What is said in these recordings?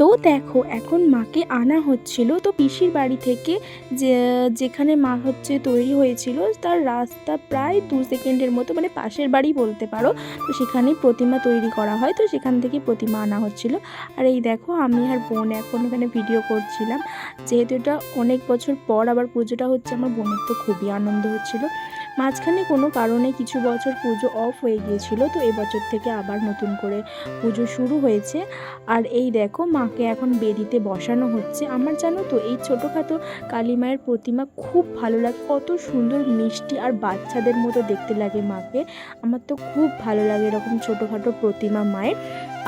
তো দেখো এখন মাকে আনা হচ্ছিল, তো পিসির বাড়ি থেকে যেখানে মা হচ্ছে তৈরি হয়েছিল তার রাস্তা প্রায় 2 সেকেন্ডের মতো, মানে পাশের বাড়ি বলতে পারো। তো সেখানেই প্রতিমা তৈরি করা হয়, তো সেখান থেকে প্রতিমা আনা হচ্ছিল। আর এই দেখো আমি আর বোন এখন ওখানে ভিডিও করছিলাম, যেহেতু এটা অনেক বছর পর আবার পুজোটা হচ্ছে। আমার বোনের তো খুবই আনন্দ হচ্ছিল। মাঝখানে কোনো কারণে কিছু বছর পুজো অফ হয়ে গিয়েছিল, তো এবছর থেকে আবার নতুন করে পুজো শুরু হয়েছে। আর এই দেখো মাকে এখন বেদিতে বসানো হচ্ছে। আমার জানো তো এই ছোটোখাটো কালী মায়ের প্রতিমা খুব ভালো লাগে, কত সুন্দর মিষ্টি আর বাচ্চাদের মতো দেখতে লাগে মাকে। আমার তো খুব ভালো লাগে এরকম ছোটোখাটো প্রতিমা মায়ের।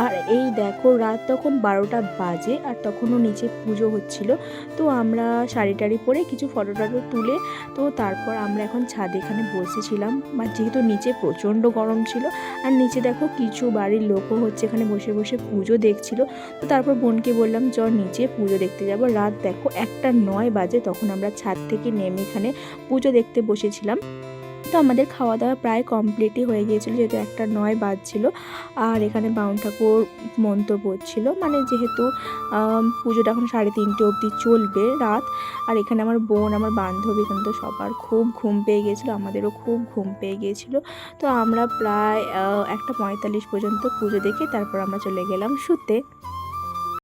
আর এই দেখো রাত তখন 12টা বাজে, আর তখনও নিচে পুজো হচ্ছিল। তো আমরা শাড়ি টাড়ি পরে কিছু ফটো টটো তুলে, তো তারপর আমরা এখন ছাদে এখানে বসেছিলাম, যেহেতু নিচে প্রচণ্ড গরম ছিল। আর নিচে দেখো কিছু বাড়ির লোকও হচ্ছে এখানে বসে বসে পুজো দেখছিল। তো তারপর বোনকে বললাম চ নিচে পুজো দেখতে যাব। রাত দেখো 1টা 9 বাজে, তখন আমরা ছাদ থেকে নেমে এখানে পুজো দেখতে বসেছিলাম। তো আমাদের খাওয়া দাওয়া প্রায় কমপ্লিটই হয়ে গিয়েছিলো, যেহেতু 1টা 9 বাজছিল। আর এখানে বাউন ঠাকুর মন্ত্র পড়ছিল, মানে যেহেতু পুজোটা এখন 3:30 অবধি চলবে রাত। আর এখানে আমার বোন, আমার বান্ধবী, এখানে তো সবার খুব ঘুম পেয়ে গিয়েছিলো, আমাদেরও খুব ঘুম পেয়ে গিয়েছিলো। তো আমরা প্রায় 1টা 45 পর্যন্ত পুজো দেখে তারপর আমরা চলে গেলাম শুতে।